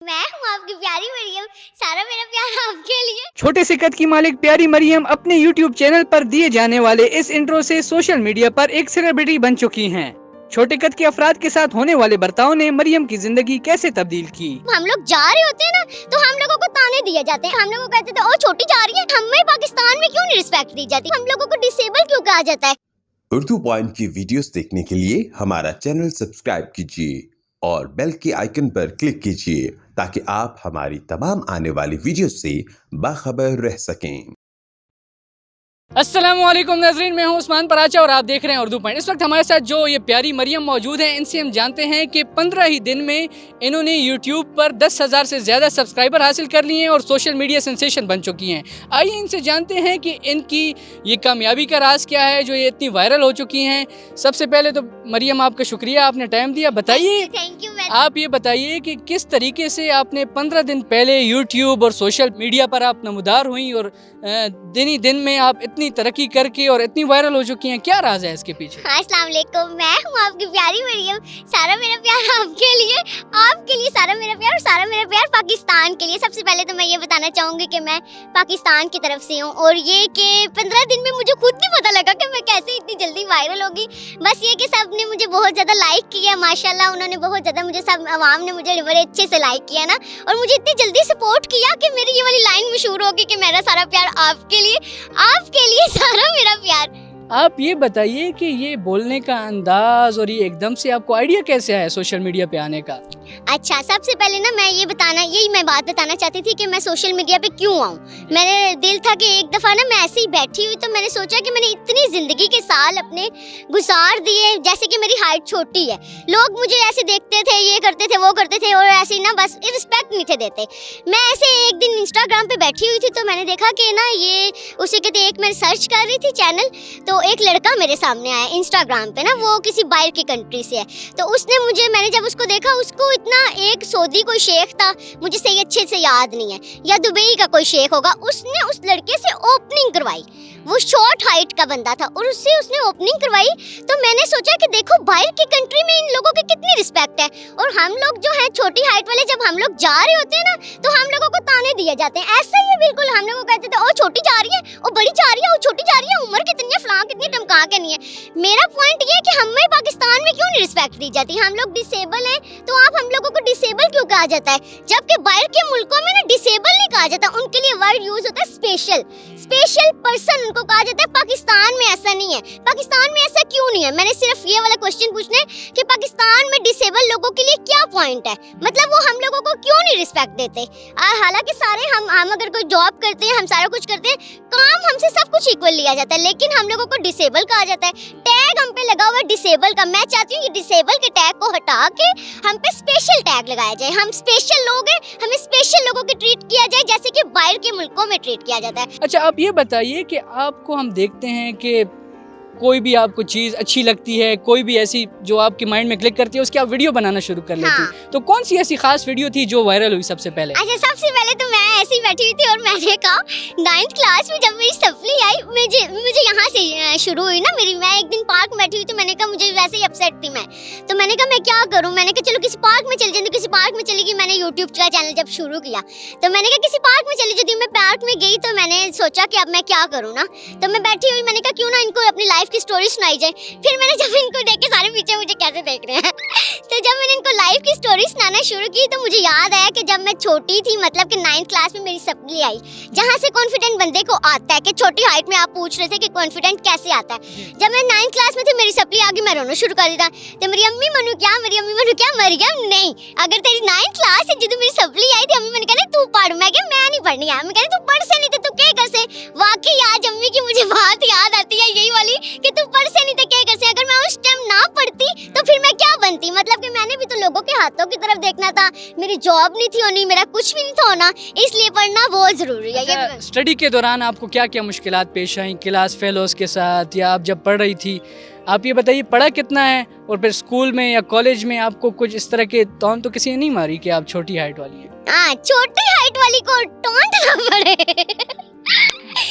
मैं हूँ आपकी प्यारी मरियम, सारा मेरा प्यार आपके लिए। छोटे से कद की मालिक प्यारी मरियम अपने YouTube चैनल पर दिए जाने वाले इस इंट्रो से सोशल मीडिया पर एक सेलिब्रिटी बन चुकी हैं। छोटे कद के अफराद के साथ होने वाले बर्ताव ने मरियम की जिंदगी कैसे तब्दील की। हम लोग जा रहे होते हैं ना, तो हम लोगों को ताने दिए जाते हैं। हम लोगों को कहते थे ओ छोटी जा रही है। हमें पाकिस्तान में क्यों नहीं रिस्पेक्ट दी जाती? हम लोगों को डिसेबल क्यों कहा जाता है? उर्दू पॉइंट की वीडियोस देखने के लिए हमारा चैनल सब्सक्राइब कीजिए और बेल के आइकन पर क्लिक कीजिए ताकि आप हमारी तमाम आने वाली वीडियो से बाखबर रह सकें। अस्सलामुअलैकुम नाज़रीन, मैं हूं उस्मान पराचा और आप देख रहे हैं उर्दू पॉइंट। इस वक्त हमारे साथ जो ये प्यारी मरियम मौजूद हैं, इनसे हम जानते हैं कि 15 ही दिन में इन्होंने यूट्यूब पर 10,000 से ज़्यादा सब्सक्राइबर हासिल कर लिए हैं और सोशल मीडिया सेंसेशन बन चुकी हैं। आइए इनसे जानते हैं कि इनकी ये कामयाबी का राज क्या है जो ये इतनी वायरल हो चुकी हैं। सबसे पहले तो मरियम आपका शुक्रिया, आपने टाइम दिया। बताइए, थैंक यू। आप ये बताइए कि किस तरीके से आपने 15 दिन पहले यूट्यूब और सोशल मीडिया पर आप नमूदार हुई और दिन ही दिन में आप इतनी तरक्की करके और इतनी वायरल हो चुकी हैं, क्या राज है इसके पीछे? अस्सलाम वालेकुम, मैं हूँ आपकी प्यारी मरियम, सारा मेरा प्यार आपके लिए सारा मेरा प्यार और सारा मेरा प्यार पाकिस्तान के लिए। सबसे पहले तो मैं ये बताना चाहूँगी कि मैं पाकिस्तान की तरफ से हूँ और ये कि 15 दिन में मुझे खुद नहीं पता लगा कि मैं कैसे इतनी जल्दी वायरल होगी। बस ये कि सब ने मुझे बहुत ज़्यादा लाइक किया, माशाल्लाह उन्होंने बहुत ज़्यादा मुझे, सब आवाम ने मुझे बड़े अच्छे से लाइक किया ना, और मुझे इतनी जल्दी सपोर्ट किया कि मेरी ये वाली लाइन मशहूर होगी कि मेरा सारा प्यार आपके लिए सारा मेरा प्यार। आप ये बताइए कि ये बोलने का अंदाज और ये एकदम से आपको आइडिया कैसे आया सोशल मीडिया पे आने का? अच्छा, सबसे पहले ना मैं बात बताना चाहती थी कि मैं सोशल मीडिया पे क्यों आऊँ। मेरे दिल था कि एक दफ़ा ना मैं ऐसे ही बैठी हुई, तो मैंने सोचा कि मैंने इतनी ज़िंदगी के साल अपने गुजार दिए, जैसे कि मेरी हाइट छोटी है, लोग मुझे ऐसे देखते थे, ये करते थे, वो करते थे, और ऐसे ही ना बस रिस्पेक्ट नहीं थे देते। मैं ऐसे एक दिन इंस्टाग्राम पे बैठी हुई थी, तो मैंने देखा कि ना ये उसे कहते, एक मैं सर्च कर रही थी चैनल, तो एक लड़का मेरे सामने आया इंस्टाग्राम पे ना, वो किसी बाहर की कंट्री से है। तो उसने मुझे, मैंने जब उसको देखा, उसको इतना, एक सऊदी कोई शेख था, मुझे सही अच्छे से याद नहीं है, या दुबई का कोई शेख होगा, उसने उस लड़के से ओपनिंग करवाई। वो शॉर्ट हाइट का बंदा था और उसने ओपनिंग करवाई। तो मैंने सोचा कि देखो बाहर की कंट्री में इन लोगों की कितनी रिस्पेक्ट है, और हम लोग जो है छोटी हाइट वाले, जब हम लोग जा रहे होते हैं ना, तो हम लोगों को ताने दिए जाते हैं। ऐसा ही है बिल्कुल, हम लोगों को कहते थे ओ छोटी जा रही है, ओ बड़ी जा रही है, ओ छोटी जा रही है, उम्र कितनी है, फलां कितनी, टमका के नहीं है। मेरा पॉइंट ये है कि हमें पाकिस्तान में क्यों नहीं रिस्पेक्ट दी जाती? हम लोग डिसेबल हैं, तो आप हम लोगों को डिसेबल क्यों कहा जाता है? जबकि बाहर के मुल्कों में ना डिसेबल नहीं कहा जाता, उनके लिए वर्ड यूज होता है स्पेशल पर्सन, उनको कहा जाता है। पाकिस्तान में ऐसा नहीं है। पाकिस्तान में ऐसा क्यों नहीं है? मैंने सिर्फ ये वाला क्वेश्चन पूछना है कि पाकिस्तान में डिसेबल लोगों के लिए क्या पॉइंट है, मतलब वो हम लोगों को क्यों नहीं रिस्पेक्ट देते? हालांकि सारे हम अगर कोई जॉब करते हैं, हम सारा कुछ करते हैं, काम हमसे सब कुछ इक्वल लिया जाता है, लेकिन हम लोगों को डिसेबल कहा जाता है। टैग हम पे लगा हुआ है डिसेबल का। मैं चाहती हूँ कि डिसेबल के टैग को हटा के हम पे स्पेशल टैग लगाया जाए। हम स्पेशल लोग हैं, हमें स्पेशल लोगों की ट्रीट किया जाए जैसे कि बाहर के मुल्कों में ट्रीट किया जाता है। अच्छा, आप ये बताइए कि आपको हम देखते हैं कि कोई भी आपको चीज़ अच्छी लगती है, कोई भी ऐसी जो आपके माइंड में क्लिक करती है, उसकी आप वीडियो बनाना शुरू कर लेती हैं। तो कौन सी ऐसी खास वीडियो थी जो वायरल हुई सबसे पहले? अच्छा, सबसे पहले तो मैं ऐसे ही बैठी हुई थी और मैंने कहा 9th क्लास में जब मेरी सप्ली आई, मुझे यहाँ से शुरू हुई ना मेरी, मैं एक दिन पार्क में बैठी हुई थी, मैंने कहा मुझे वैसे ही अपसेट थी मैं, तो मैंने कहा मैं क्या करूँ? मैंने कहा चलो किसी पार्क में चली जाती, किसी पार्क में चली गई। मैंने यूट्यूब का चैनल जब शुरू किया, तो मैंने कहा किसी पार्क में चली जाती। मैं पार्क में गई तो मैंने सोचा कि अब मैं क्या करूँ ना, तो मैं बैठी हुई, मैंने कहा क्यों ना इनको अपनी लाइफ की स्टोरी सुनाई जाए। फिर मैंने जब इनको देखे, सारे पीछे मुझे कैसे देख रहे हैं तो जब मैंने इनको लाइफ की स्टोरी सुनाना शुरू की, तो मुझे याद आया कि जब मैं छोटी थी, मतलब कि 9th क्लास में मेरी सप्ली आई, जहाँ से कॉन्फिडेंट बंदे को आता है कि छोटी हाइट में, आप पूछ रहे थे कि कॉन्फिडेंट कैसे आता है। जब मैं 9th क्लास में थी, मेरी सप्ली आ गई, मैं रोना शुरू कर दिया। तो मेरी अम्मी मनु क्या, मरियम नहीं, अगर तेरी 9th क्लास है जो मेरी सप्ली आई थी, अम्मी मैंने कहा तू पढ़। मैं क्या, मैं नहीं पढ़नी है। अम्मी कहती तू पढ़ से नहीं तो तू क्या कर से? वाकई आज अम्मी की मुझे बात याद आती है, यही वाली कि तू पढ़ से नहीं तो क्या कर से। अगर मैं उस टाइम ना पढ़ती तो फिर मैं क्या बनती? मतलब कि मैंने भी तो लोगों के हाथों की तरफ देखना था, मेरी जॉब नहीं थी होनी, मेरा कुछ भी नहीं था होना, इसलिए पढ़ना बहुत जरूरी है। अच्छा, स्टडी के दौरान आपको क्या क्या मुश्किलात पेश आई क्लास फेलोज के साथ, या आप जब पढ़ रही थी? आप ये बताइए पढ़ा कितना है, और फिर स्कूल में या कॉलेज में आपको कुछ इस तरह के टोन तो किसी ने नहीं मारी कि आप छोटी हाइट वाली हैं? हाँ, छोटी हाइट वाली को टोंट ना पड़े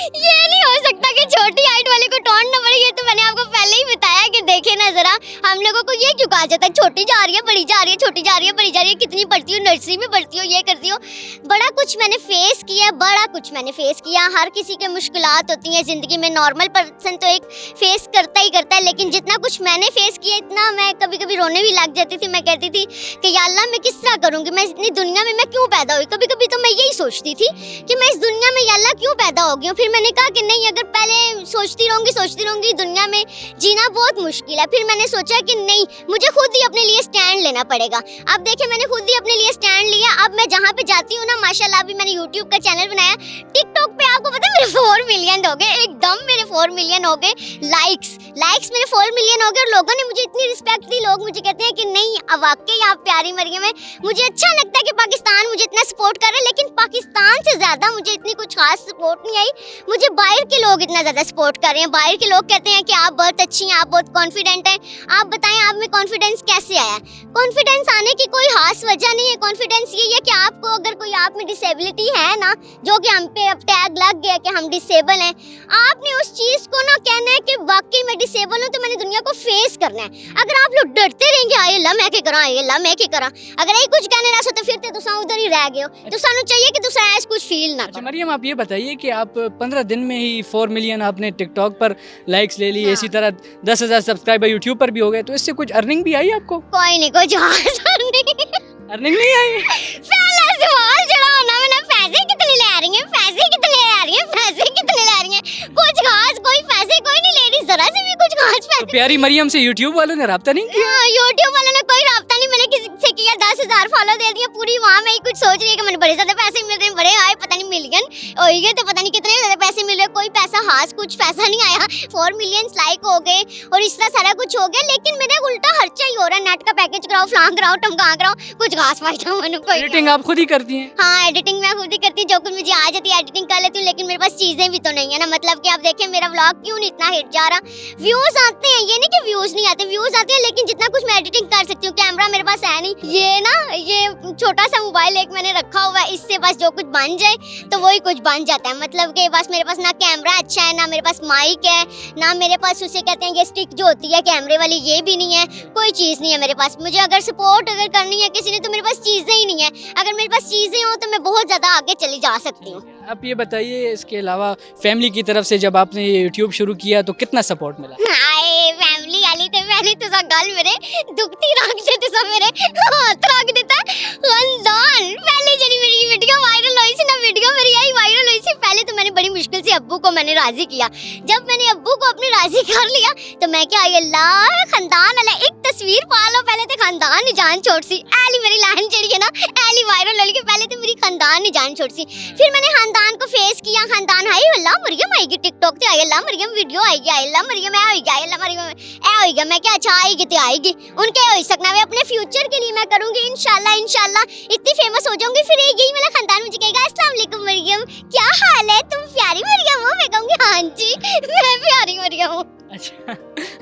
ये नहीं हो सकता कि छोटी हाइट वाले को ढूंढना पड़े। ये तो मैंने आपको पहले ही बताया कि देखे ना जरा, हम लोगों को ये क्यों कहा जाता है छोटी जा रही है, बड़ी जा रही है, छोटी जा रही है, बड़ी जा रही है, कितनी पढ़ती हो, नर्सरी में पढ़ती हो, ये करती हो। बड़ा कुछ मैंने फेस किया, बड़ा कुछ मैंने फेस किया। हर किसी के मुश्किलात होती हैं ज़िंदगी में, नॉर्मल पर्सन तो एक फेस करता ही करता है, लेकिन जितना कुछ मैंने फेस किया इतना मैं कभी कभी रोने भी लग जाती थी। मैं कहती थी कि या अल्लाह मैं किस तरह करूँगी, मैं इतनी दुनिया में मैं क्यों पैदा हुई। कभी कभी तो मैं यही सोचती थी कि मैं इस दुनिया में या अल्लाह क्यों पैदा हो गई हूँ। फिर मैंने कहा कि नहीं, अगर पहले सोचती रहूँगी दुनिया में जीना बहुत मुश्किल है। फिर मैंने सोचा कि नहीं, मुझे खुद ही अपने लिए स्टैंड लेना पड़ेगा। अब देखिए मैंने खुद ही अपने लिए स्टैंड लिया। अब मैं जहाँ पे जाती हूँ ना, माशाल्लाह अभी मैंने यूट्यूब का चैनल बनाया, टिकटॉक पे आपको पता है मेरे 4 मिलियन हो गए, एकदम मेरे 4 मिलियन हो गए लाइक्स मेरे 4 मिलियन हो गए। और लोगों ने मुझे इतनी रिस्पेक्ट दी, लोग मुझे कहते हैं कि नहीं वाकई आप प्यारी मरियम है। मुझे अच्छा लगता है कि पाकिस्तान मुझे इतना सपोर्ट कर रहे हैं, लेकिन पाकिस्तान से ज़्यादा मुझे इतनी कुछ खास सपोर्ट नहीं आई। मुझे बाहर के लोग इतना ज़्यादा सपोर्ट कर रहे हैं। बाहर के लोग कहते हैं कि आप बहुत अच्छी हैं, आप बहुत कॉन्फिडेंट हैं। आप बताएं आप में कॉन्फिडेंस कैसे आया? कॉन्फिडेंस आने की कोई खास वजह नहीं है। कॉन्फिडेंस ये है कि आपको अगर कोई आप में डिसेबिलिटी है ना, जो कि हम पे अब टैग लग गया कि हम डिसेबल हैं, आपने उस चीज़ को ना कहना है कि वाकई मैं डिसेबल हूँ, तो मैंने दुनिया को फेस करना है। अगर आप लोग डरते रहेंगे आए ला मैं क्या करा, आए ला मैं क्या करा, अगर यही कुछ कहने ना सोते फिर तो तुसा उधर ही रह गए हो। तो सानू चाहिए कि तुसा ऐसा कुछ फील ना अच्छा मरियम, आप ये बताइए कि आप 15 दिन में ही 4 मिलियन आपने टिकटॉक पर लाइक्स ले ली, हाँ। इसी तरह 10,000 सब्सक्राइबर यूट्यूब पर भी हो गए, तो इससे कुछ अर्निंग भी आई आपको? कोई नहीं, कोई जहाज नहीं। अर्निंग नहीं आई? पहला सवाल जड़ा होना मैंने, पैसे कितने ले आ रही हैं, पैसे कितने ले आ रही हैं, पैसे कितने ले आ रही हैं? कुछ खास कोई पैसे कोई नहीं ले रही, जरा से भी कुछ खास तो पैसे। प्यारी मरियम से यूट्यूब वालों ने रब्ता नहीं किया? यूट्यूब वालों ने कोई रब्ता नहीं, मैंने किसी से किया, 10,000 फॉलो दे दिए पूरी। वहाँ मैं ही कुछ सोच रही है कि मैंने बड़े ज्यादा पैसे मिल रहे हैं, बड़े आए पता नहीं मिलियन और ये तो पता नहीं कितने ज्यादा पैसे मिल रहे हैं। कोई पैसा खास कुछ पैसा नहीं आया। 4 मिलियन लाइक हो गए और इस तरह सारा कुछ हो गया, लेकिन मेरा उल्टा खर्चा ही हो रहा है। नेट का पैकेज कराओ, फलां कराओ, टमका कराओ, कुछ खास फायदा मैंने कोई। एडिटिंग आप खुद ही करती हैं? हाँ, एडिटिंग मैं खुद ही करती हूँ, जो कुछ मुझे आ जाती है एडिटिंग कर लेती हूँ, लेकिन मेरे पास चीजें भी तो नहीं है ना। मतलब कि आप देखें मेरा व्लॉग क्यों नहीं इतना हिट जा रहा। व्यूज आते हैं, ये नहीं कि व्यूज नहीं आते, व्यूज आते हैं, लेकिन जितना कुछ मैं एडिटिंग कर सकती हूँ, कैमरा मेरे पास है नहीं। ये ना ये छोटा सा मोबाइल एक मैंने रखा हुआ है, इससे बस जो कुछ बन जाए तो वही कुछ बन जाता है। मतलब कि बस मेरे पास ना कैमरा अच्छा है, ना मेरे पास माइक है, ना मेरे पास उसे कहते हैं ये स्टिक जो होती है कैमरे वाली, ये भी नहीं है। कोई चीज़ नहीं है मेरे पास। मुझे अगर सपोर्ट अगर करनी है किसी ने तो मेरे पास चीज़ें ही नहीं है। अगर मेरे पास चीज़ें हो तो मैं बहुत ज़्यादा आगे चली जा सकती हूँ। आप ये बताइए, इसके अलावा फैमिली की तरफ से जब आपने ये यूट्यूब शुरू किया तो कितना सपोर्ट मिला? हाय फैमिली वाली तो पहले तो सा गल मेरे दुखती रख से तो सा मेरे हाथ रख देता खानदान। पहले जब मेरी वीडियो वायरल हुई थी ना, वीडियो मेरी आई वायरल हुई थी, पहले तो मैंने बड़ी मुश्किल से अब्बू को मैंने राजी किया। जब मैंने अब्बू को अपने राजी कर लिया तो मैं क्या अल्लाह खानदान वाला एक तस्वीर पा लो, पहले तो खानदान ही जान छोड़ सी। ऐली मेरी लाइन चढ़ी है ना, ऐली वायरल होने के पहले तो मेरी खानदान ही जान छोड़ सी। फिर मैंने खानदान को फेस किया। खानदान हाय अल्लाह मरियम आएगी टिकटॉक पे, आय अल्लाह मरियम वीडियो आएगी, आय अल्लाह मरियम ए होएगी, आय अल्लाह मरियम ए होएगा। मैं क्या अच्छा आएगी तो आएगी, उनके हो सकना है। अपने फ्यूचर के लिए मैं करूंगी इंशाल्लाह, इंशाल्लाह इतनी फेमस हो जाऊंगी, फिर यही मेरा खानदान मुझे कहेगा अस्सलाम वालेकुम मरियम, क्या हाल है, तुम प्यारी मरियम हो? मैं कहूंगी हाँ जी मैं प्यारी मरियम हूँ। अच्छा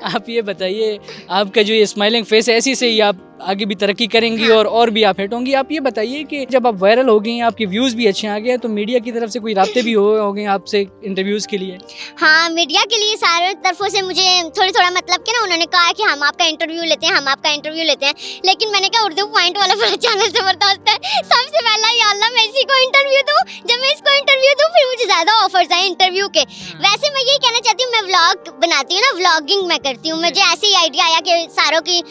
आप ये बताइए, आपका जो ये स्माइलिंग फेस है, ऐसी से ही आप आगे भी तरक्की करेंगी हाँ। और भी आप हिट होंगी। आप ये बताइए कि जब आप वायरल हो गई हैं, आपके व्यूज़ भी अच्छे आ गए, तो मीडिया की तरफ से कोई राब्ते भी हो गए आपसे इंटरव्यूज़ के लिए? हाँ, मीडिया के लिए सारे तरफों से मुझे थोड़ा मतलब कि ना उन्होंने कहा कि हम आपका इंटरव्यू लेते हैं, हम आपका इंटरव्यू लेते हैं। लेकिन मैंने कहा उर्दू पॉइंट वाला मेरा चैनल ज़बरदस्त है, सबसे पहला या अल्लाह मैं इसी को इंटरव्यू दूँ। जब मैं इसको इंटरव्यू दूँ फिर मुझे ज़्यादा ऑफर्स आए इंटरव्यू के। वैसे मैं यही कहना चाहती हूँ, मैं व्लॉग बनाती हूँ ना, व्लॉगिंग मैं करती हूँ। मुझे ऐसे ही आइडिया आया कि सारों की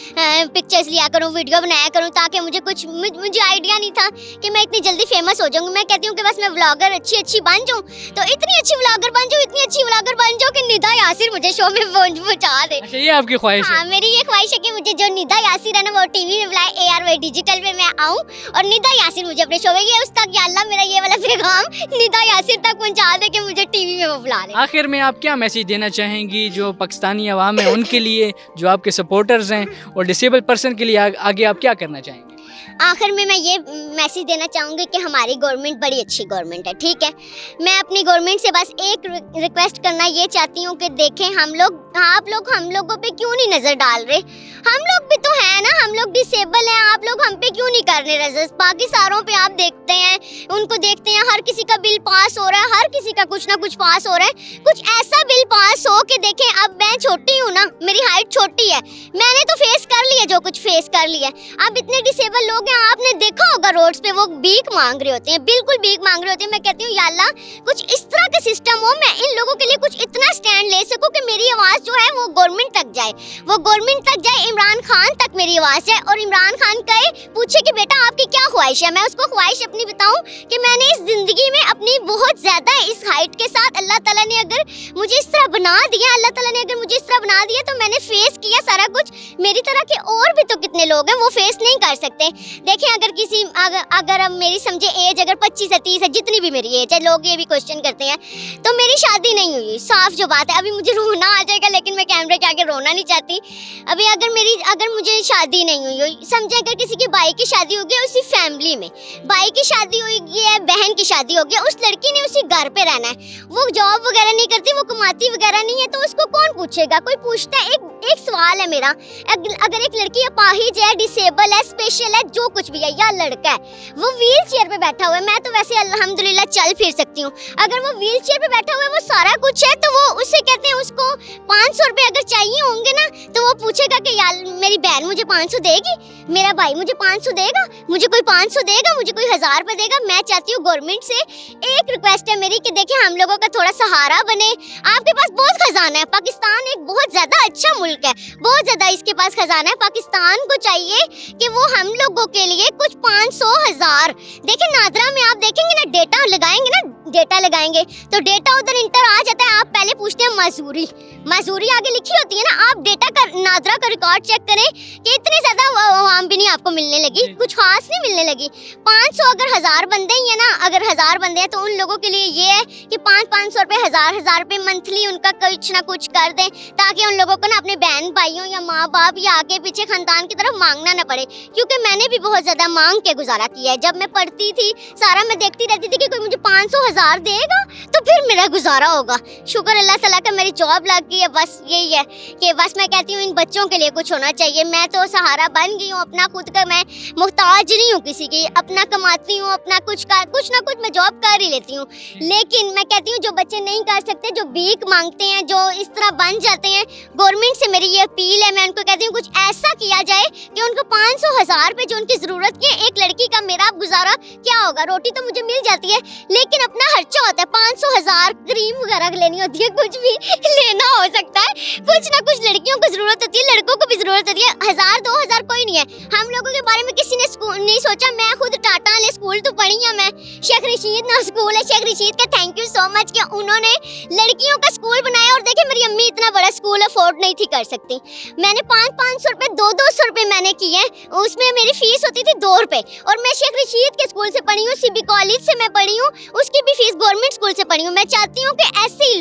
पिक्चर्स लिया करूँ, वीडियो बनाया करूँ, ताकि मुझे आइडिया नहीं था कि मैं इतनी जल्दी फेमस हो जाऊंगी। मैं कहती हूँ कि बस मैं व्लॉगर अच्छी बन जाऊँ, तो इतनी अच्छी व्लॉगर बन जाऊँ, इतनी अच्छी व्लॉगर बन जाऊँ कि निदा यासिर मुझे शो में पहुंचा दे। अच्छा, ये आपकी ख्वाहिश है? हाँ, मेरी ये ख्वाहिश है कि मुझे जो निदा यासिर है ना, वो टीवी में बुलाए, ARY डिजिटल पे मैं आऊँ और निदा यासिर मुझे अपने शो में, ये उस तक या अल्लाह मेरा ये वाला पैगाम निदा यासिर तक पहुँचा दे कि मुझे टीवी में वो बुला ले। आखिर में आप क्या मैसेज देना चाहेंगी जो पाकिस्तानी अवाम है उनके लिए, जो आपके सपोर्टर्स हैं, और डिसेबल पर्सन के लिए आगे आप क्या करना चाहेंगे? आखिर में मैं ये मैसेज देना चाहूँगी कि हमारी गवर्नमेंट बड़ी अच्छी गवर्नमेंट है, ठीक है। मैं अपनी गवर्नमेंट से बस एक रिक्वेस्ट करना ये चाहती हूँ कि देखें आप लोग हम लोगों पे क्यों नहीं नज़र डाल रहे। हम लोग भी तो हैं ना, हम लोग डिसेबल हैं, आप लोग हम पे क्यों नहीं कर रहे नज़र। बाकी सारों पे आप देखते हैं उनको देखते हैं हर किसी का बिल पास हो रहा है, हर किसी का कुछ ना कुछ पास हो रहा है। कुछ ऐसा बिल पास हो के देखें, अब मैं छोटी हूँ ना, मेरी हाइट छोटी है, मैंने तो फेस कर लिया जो कुछ फेस कर लिया। अब इतने डिसेबल लोग हैं, आपने देखा होगा रोड्स पे वो भीख मांग रहे होते हैं, बिल्कुल भीख मांग रहे होते हैं। मैं कहती हूँ या अल्लाह कुछ इस तरह का सिस्टम हो, मैं इन लोगों के लिए कुछ इतना स्टैंड ले सकूं कि मेरी आवाज़ जो है वो गवर्नमेंट तक जाए, वो गवर्नमेंट तक जाए, इमरान खान तक मेरी आवाज़ जाए और इमरान खान कहे, पूछे कि बेटा आपकी क्या ख्वाहिश है, मैं उसको ख्वाहिश अपनी बताऊं कि मैंने इस ज़िंदगी में अपनी बहुत ज़्यादा इस हाइट के साथ अल्लाह ताला ने अगर मुझे इस तरह बना दिया, अल्लाह ताला ने अगर मुझे इस तरह बना दिया तो मैंने फेस किया सारा कुछ। मेरी तरह के और भी तो कितने लोग हैं वो फेस नहीं कर सकते। देखें अगर किसी अगर अब मेरी समझे एज अगर 25 है 30 है, जितनी भी मेरी एज है, लोग ये भी क्वेश्चन करते हैं, तो मेरी शादी नहीं हुई, साफ जो बात है। अभी मुझे रोना आ जाएगा लेकिन मैं कैमरे के आगे रोना नहीं चाहती। अभी अगर मुझे शादी नहीं हुई, समझे अगर किसी की भाई की शादी होगी उसी फैमिली में, भाई की शादी होगी है, बहन की शादी होगी, उस लड़की ने उसी घर पे रहना है, वो जॉब वगैरह नहीं करती, वो कमाती वगैरह नहीं है, तो उसको कौन पूछेगा? कोई पूछता है? एक सवाल है मेरा, अगर एक लड़की अपाहिज है, डिसेबल है, स्पेशल है, जो कुछ भी है, या लड़का है वो व्हील चेयर पे बैठा हुआ है, मैं तो वैसे अल्हम्दुलिल्लाह चल फिर सकती हूँ, अगर वो व्हील चेयर पे बैठा हुआ है, वो सारा कुछ है, तो वो उससे कहते हैं उसको 500 रुपये अगर चाहिए होंगे ना, तो वो पूछेगा कि यार मेरी बहन मुझे 500 देगी, मेरा भाई मुझे 500 देगा, मुझे कोई 500 देगा, मुझे कोई 1000 रुपये देगा। मैं चाहती हूँ गवर्नमेंट से एक रिक्वेस्ट है मेरी कि देखिए हम लोगों का थोड़ा सहारा बने। आपके पास बहुत खजाना है, पाकिस्तान एक बहुत ज़्यादा अच्छा मुल्क है, बहुत ज़्यादा इसके पास खजाना है। पाकिस्तान को चाहिए कि वो हम लोगों के लिए कुछ 500 1000, देखिए नादरा में आप देखेंगे ना, डेटा लगाएंगे ना, डेटा लगाएंगे तो डेटा उधर इंटर आ जाता है। आप पहले पूछते हैं मजदूरी, मजदूरी आगे लिखी होती है ना, आप डेटा का नादरा का रिकॉर्ड चेक करें कि इतनी ज़्यादा आवाम भी नहीं आपको मिलने लगी, कुछ खास नहीं मिलने लगी। 500 अगर 1000 बंदे ही है ना, अगर 1000 बंदे हैं तो उन लोगों के लिए ये है कि 500 रुपये 1000 रुपये मंथली उनका कुछ ना कुछ कर दें, ताकि उन लोगों को ना अपने बहन भाइयों या माँ बाप या आगे पीछे खानदान की तरफ मांगना ना पड़े। क्योंकि मैंने भी बहुत ज़्यादा मांग के गुजारा किया है। जब मैं पढ़ती थी सारा मैं देखती रहती थी कि कोई मुझे 500 1000 देगा तो फिर मेरा गुजारा होगा। शुक्र अल्लाह ताला का मेरी जॉब लग गई है। बस यही है कि बस मैं कहती हूँ इन बच्चों के लिए कुछ होना चाहिए। मैं तो सहारा बन गई हूँ अपना, खुद का मैं मुहताज नहीं हूँ किसी की, अपना कमाती हूँ, अपना कुछ ना कुछ मैं जॉब कर ही लेती हूँ। लेकिन मैं कहती हूँ जो बच्चे नहीं कर सकते, जो भीख मांगते हैं, जो इस तरह बन जाते हैं, गवर्नमेंट से मेरी ये अपील है, मैं उनको कहती हूँ कुछ ऐसा किया जाए कि उनको 500 1000 रुपये जो उनकी ज़रूरत की है। एक लड़की का मेरा गुजारा क्या होगा, रोटी तो मुझे मिल जाती है लेकिन अपना खर्चा होता है, 500 1000 क्रीम वगैरह लेनी होती है, कुछ भी लेना हो सकता है, कुछ ना कुछ लड़कियों को ज़रूरत होती है, लड़कों को भी ज़रूरत होती है। 1000 2000 कोई नहीं है। हम लोगों के बारे में किसी ने नहीं सोचा। मैं खुद टाटा वाले स्कूल तो पढ़ी हूँ, मैं शेख रशीद ना स्कूल है, शेख रशीद का थैंक यू सो मच कि उन्होंने लड़कियों का स्कूल बनाया। और देखिए मेरी अम्मी इतना बड़ा स्कूल अफोर्ड नहीं थी कर सकती, मैंने 500 रुपये 200 रुपये मैंने किए, उसमें मेरी फीस होती थी 2 रुपये। और मैं शेख रशीद के स्कूल से पढ़ी हूँ, सीबी कॉलेज से मैं पढ़ी हूँ, उसकी भी फीस गवर्नमेंट स्कूल से पढ़ी हूँ। मैं चाहती हूँ कि ऐसे ही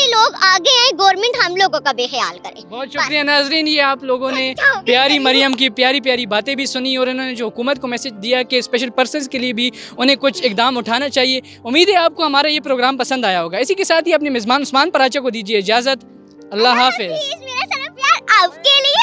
लोग आगे आए, गवर्नमेंट हम लोगों का भी ख्याल करे। बहुत शुक्रिया नाजरीन, ये आप लोगों ने प्यारी मरियम की प्यारी प्यारी बातें भी सुनी और उन्होंने जो हुकूमत को मैसेज दिया कि स्पेशल पर्सन्स के लिए भी उन्हें कुछ इकदाम उठाना चाहिए। उम्मीद है आपको हमारा ये प्रोग्राम पसंद आया होगा। इसी के साथ ही अपने मेज़बान उस्मान पराचा को दीजिए इजाज़त। अल्लाह हाफिज़। मेरा सारा प्यार आपके लिए